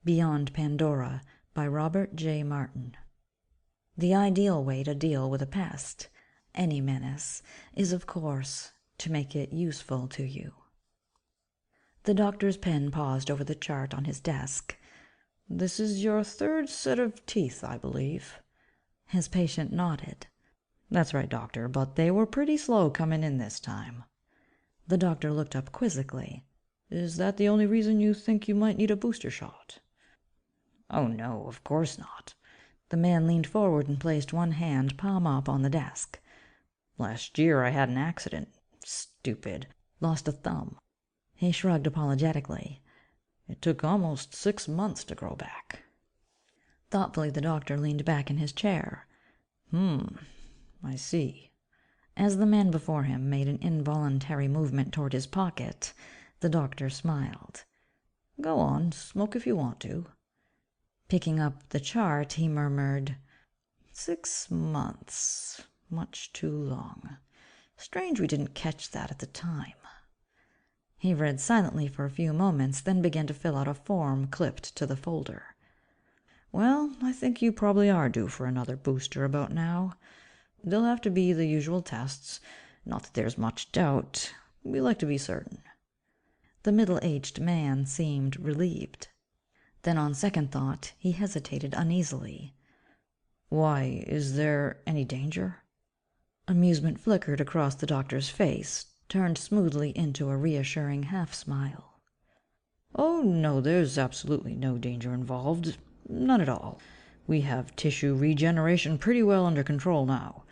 Beyond Pandora by Robert J. Martin. The ideal way to deal with a pest, any menace, is of course to make it useful to you. The doctor's pen paused over the chart on his desk. "This is your third set of teeth, I believe." His patient nodded. "That's right, doctor, but they were pretty slow coming in this time." The doctor looked up quizzically. "Is that the only reason you think you might need a booster shot?" "Oh no, of course not." The man leaned forward and placed one hand palm up on the desk. "Last year I had an accident. Stupid. Lost a thumb." He shrugged apologetically. "It took almost 6 months to grow back." Thoughtfully the doctor leaned back in his chair. I see." As the man before him made an involuntary movement toward his pocket, the doctor smiled. "Go on, smoke if you want to." Picking up the chart, he murmured, 6 months. Much too long. Strange we didn't catch that at the time." He read silently for a few moments, then began to fill out a form clipped to the folder. "Well, I think you probably are due for another booster about now. There'll have to be the usual tests. Not that there's much doubt. We like to be certain." The middle-aged man seemed relieved. Then on second thought, he hesitated uneasily. "Why, is there any danger?" Amusement flickered across the doctor's face, turned smoothly into a reassuring half-smile. "Oh, no, there's absolutely no danger involved. None at all. We have tissue regeneration pretty well under control now.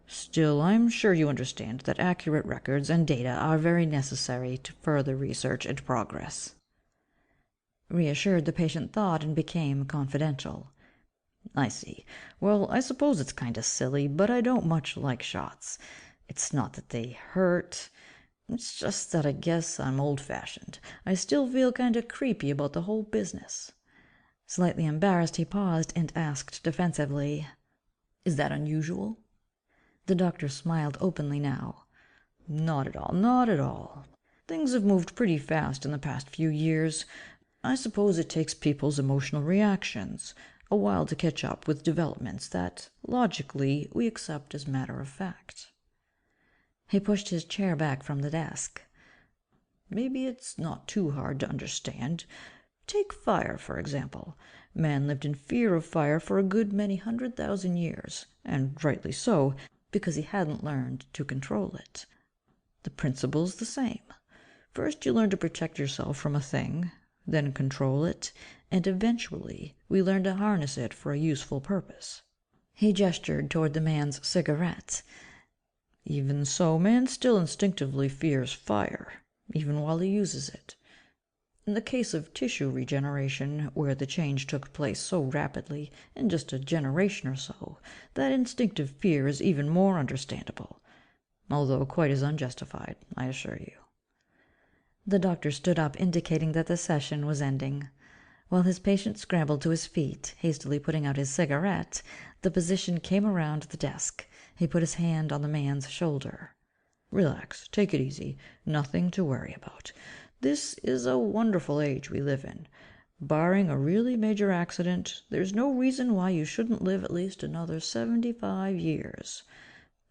Still, I'm sure you understand that accurate records and data are very necessary to further research and progress." Reassured, the patient thawed and became confidential. "I see. Well, I suppose it's kind of silly, but I don't much like shots. It's not that they hurt. It's just that I guess I'm old-fashioned. I still feel kind of creepy about the whole business." Slightly embarrassed, he paused and asked defensively, "Is that unusual?" The doctor smiled openly now. "Not at all, not at all. Things have moved pretty fast in the past few years. I suppose it takes people's emotional reactions a while to catch up with developments that, logically, we accept as matter of fact." He pushed his chair back from the desk. "Maybe it's not too hard to understand. Take fire, for example. Man lived in fear of fire for a good many 100,000 years, and rightly so, because he hadn't learned to control it. The principle's the same. First you learn to protect yourself from a thing, then control it, and eventually we learn to harness it for a useful purpose." He gestured toward the man's cigarette. "Even so, man still instinctively fears fire, even while he uses it. In the case of tissue regeneration, where the change took place so rapidly, in just a generation or so, that instinctive fear is even more understandable, although quite as unjustified, I assure you." The doctor stood up, indicating that the session was ending. While his patient scrambled to his feet, hastily putting out his cigarette, the physician came around the desk. He put his hand on the man's shoulder. "Relax, take it easy. Nothing to worry about. This is a wonderful age we live in. Barring a really major accident, there's no reason why you shouldn't live at least another 75 years.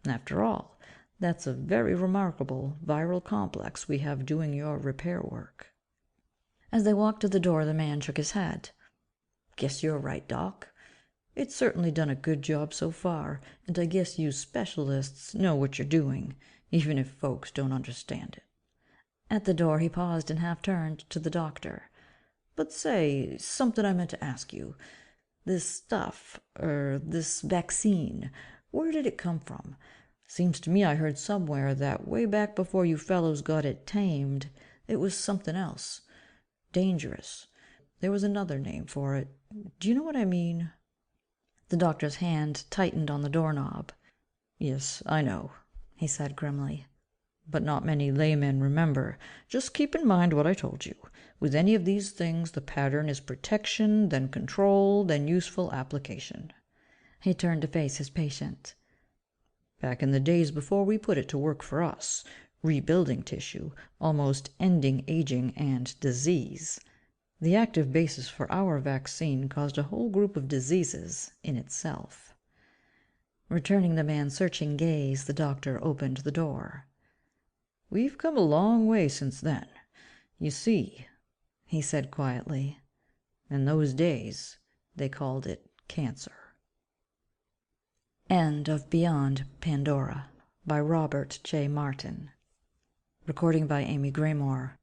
After all, that's a very remarkable viral complex we have doing your repair work." As they walked to the door, the man shook his head. "Guess you're right, Doc. It's certainly done a good job so far, and I guess you specialists know what you're doing, even if folks don't understand it." At the door he paused and half turned to the doctor. "But say, something I meant to ask you. This stuff, this vaccine, where did it come from? Seems to me I heard somewhere that way back before you fellows got it tamed, it was something else. Dangerous. There was another name for it. Do you know what I mean?" The doctor's hand tightened on the doorknob. "Yes, I know," he said grimly. "But not many laymen remember. Just keep in mind what I told you. With any of these things, the pattern is protection, then control, then useful application." He turned to face his patient. "Back in the days before we put it to work for us, rebuilding tissue, almost ending aging and disease, The active basis for our vaccine caused a whole group of diseases in itself." Returning the man's searching gaze, the doctor opened the door. "We've come a long way since then. You see," he said quietly, "in those days they called it cancer." End of Beyond Pandora by Robert J. Martin. Recording by Amy Gramour.